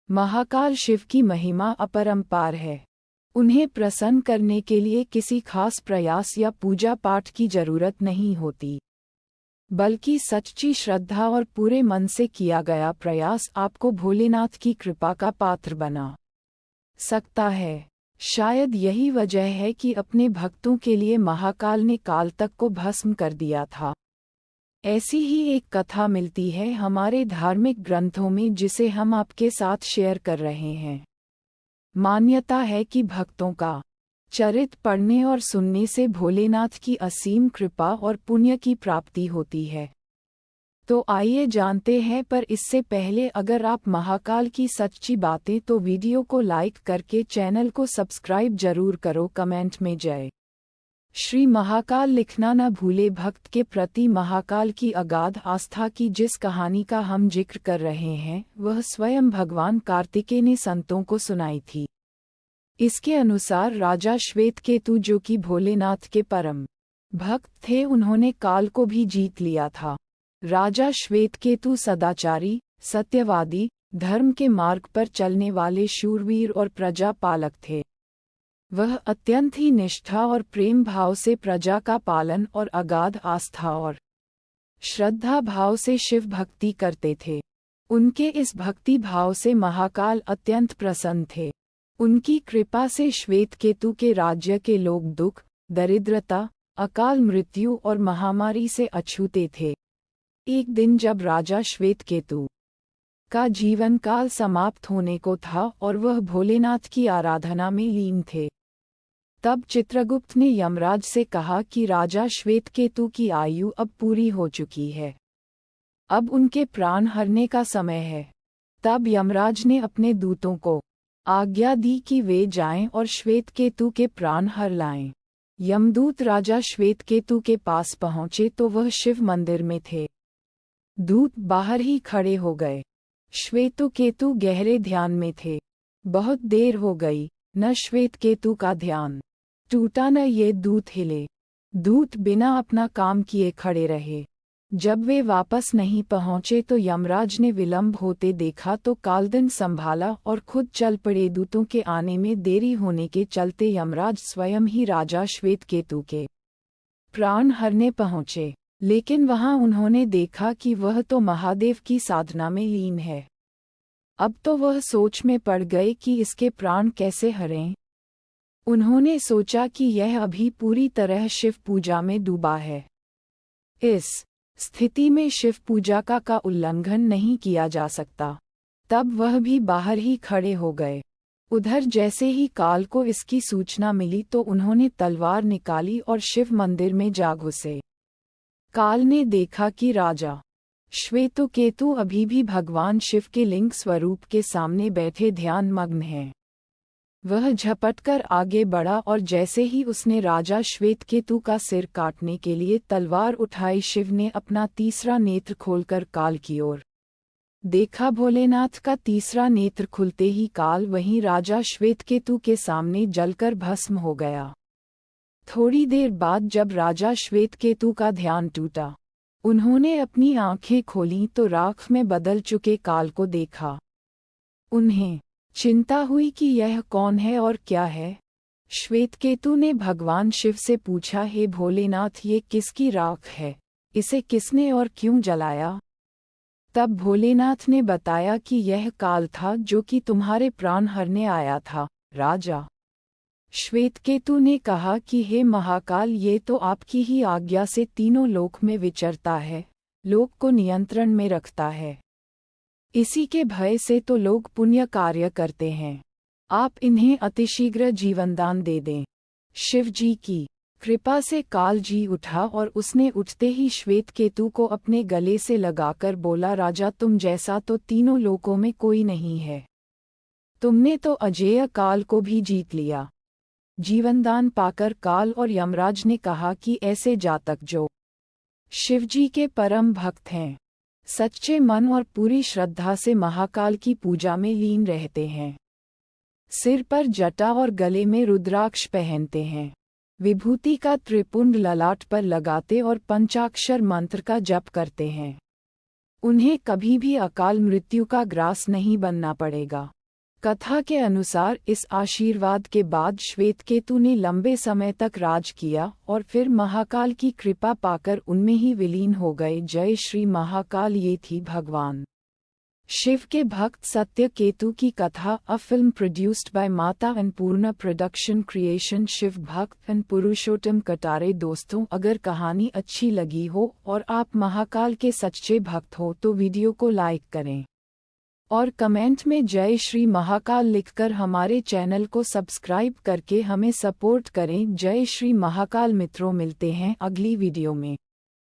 महाकाल शिव की महिमा अपरंपार है। उन्हें प्रसन्न करने के लिए किसी खास प्रयास या पूजा पाठ की जरूरत नहीं होती, बल्कि सच्ची श्रद्धा और पूरे मन से किया गया प्रयास आपको भोलेनाथ की कृपा का पात्र बना सकता है। शायद यही वजह है कि अपने भक्तों के लिए महाकाल ने काल तक को भस्म कर दिया था। ऐसी ही एक कथा मिलती है हमारे धार्मिक ग्रंथों में, जिसे हम आपके साथ शेयर कर रहे हैं। मान्यता है कि भक्तों का चरित्र पढ़ने और सुनने से भोलेनाथ की असीम कृपा और पुण्य की प्राप्ति होती है। तो आइए जानते हैं, पर इससे पहले अगर आप महाकाल की सच्ची बातें तो वीडियो को लाइक करके चैनल को सब्सक्राइब जरूर करो। कमेंट में जय श्री महाकाल लिखना न भूले। भक्त के प्रति महाकाल की अगाध आस्था की जिस कहानी का हम जिक्र कर रहे हैं वह स्वयं भगवान कार्तिकेय ने संतों को सुनाई थी। इसके अनुसार राजा श्वेतकेतु, जो कि भोलेनाथ के परम भक्त थे, उन्होंने काल को भी जीत लिया था। राजा श्वेतकेतु सदाचारी, सत्यवादी, धर्म के मार्ग पर चलने वाले शूरवीर और प्रजा पालक थे। वह अत्यंत ही निष्ठा और प्रेम भाव से प्रजा का पालन और अगाध आस्था और श्रद्धा भाव से शिव भक्ति करते थे। उनके इस भक्ति भाव से महाकाल अत्यंत प्रसन्न थे। उनकी कृपा से श्वेतकेतु के राज्य के लोग दुख, दरिद्रता, अकाल मृत्यु और महामारी से अछूते थे। एक दिन जब राजा श्वेतकेतु का जीवन काल समाप्त होने को था और वह भोलेनाथ की आराधना में लीन थे, तब चित्रगुप्त ने यमराज से कहा कि राजा श्वेतकेतु की आयु अब पूरी हो चुकी है, अब उनके प्राण हरने का समय है। तब यमराज ने अपने दूतों को आज्ञा दी कि वे जाएं और श्वेतकेतु के प्राण हर लाएं। यमदूत राजा श्वेतकेतु के पास पहुंचे तो वह शिव मंदिर में थे। दूत बाहर ही खड़े हो गए। श्वेतकेतु गहरे ध्यान में थे। बहुत देर हो गई, न श्वेतकेतु का ध्यान टूटा न ये दूत हिले। दूत बिना अपना काम किए खड़े रहे। जब वे वापस नहीं पहुंचे तो यमराज ने विलंब होते देखा तो कालदंड संभाला और खुद चल पड़े। दूतों के आने में देरी होने के चलते यमराज स्वयं ही राजा श्वेतकेतु के प्राण हरने पहुंचे, लेकिन वहां उन्होंने देखा कि वह तो महादेव की साधना में लीन है। अब तो वह सोच में पड़ गए कि इसके प्राण कैसे हरें। उन्होंने सोचा कि यह अभी पूरी तरह शिव पूजा में डूबा है। इस स्थिति में शिव पूजा का उल्लंघन नहीं किया जा सकता। तब वह भी बाहर ही खड़े हो गए। उधर जैसे ही काल को इसकी सूचना मिली तो उन्होंने तलवार निकाली और शिव मंदिर में जा घुसे। काल ने देखा कि राजा श्वेतकेतु अभी भी भगवान शिव के लिंग स्वरूप के सामने बैठे ध्यान मग्न हैं। वह झपटकर आगे बढ़ा और जैसे ही उसने राजा श्वेतकेतु का सिर काटने के लिए तलवार उठाई, शिव ने अपना तीसरा नेत्र खोलकर काल की ओर देखा। भोलेनाथ का तीसरा नेत्र खुलते ही काल वहीं राजा श्वेतकेतु के सामने जलकर भस्म हो गया। थोड़ी देर बाद जब राजा श्वेतकेतु का ध्यान टूटा, उन्होंने अपनी आंखें खोलीं तो राख में बदल चुके काल को देखा। उन्हें चिंता हुई कि यह कौन है और क्या है। श्वेतकेतु ने भगवान शिव से पूछा, हे भोलेनाथ, ये किसकी राख है? इसे किसने और क्यों जलाया? तब भोलेनाथ ने बताया कि यह काल था जो कि तुम्हारे प्राण हरने आया था, राजा। श्वेतकेतु ने कहा कि हे महाकाल, ये तो आपकी ही आज्ञा से तीनों लोक में विचरता है, लोक को नियंत्रण में रखता है। इसी के भय से तो लोग पुण्य कार्य करते हैं। आप इन्हें अतिशीघ्र जीवनदान दे दें। शिव जी की कृपा से काल जी उठा और उसने उठते ही श्वेतकेतु को अपने गले से लगाकर बोला, राजा, तुम जैसा तो तीनों लोकों में कोई नहीं है। तुमने तो अजेय काल को भी जीत लिया। जीवनदान पाकर काल और यमराज ने कहा कि ऐसे जातक जो शिवजी के परम भक्त हैं, सच्चे मन और पूरी श्रद्धा से महाकाल की पूजा में लीन रहते हैं, सिर पर जटा और गले में रुद्राक्ष पहनते हैं, विभूति का त्रिपुंड ललाट पर लगाते और पंचाक्षर मंत्र का जप करते हैं, उन्हें कभी भी अकाल मृत्यु का ग्रास नहीं बनना पड़ेगा। कथा के अनुसार इस आशीर्वाद के बाद श्वेतकेतु ने लंबे समय तक राज किया और फिर महाकाल की कृपा पाकर उनमें ही विलीन हो गए। जय श्री महाकाल। ये थी भगवान शिव के भक्त सत्यकेतु की कथा। अ फिल्म प्रोड्यूस्ड बाय माता अन्नपूर्णा प्रोडक्शन क्रिएशन शिव भक्त एंड पुरुषोत्तम कटारे। दोस्तों, अगर कहानी अच्छी लगी हो और आप महाकाल के सच्चे भक्त हो तो वीडियो को लाइक करें और कमेंट में जय श्री महाकाल लिखकर हमारे चैनल को सब्सक्राइब करके हमें सपोर्ट करें। जय श्री महाकाल मित्रों, मिलते हैं अगली वीडियो में।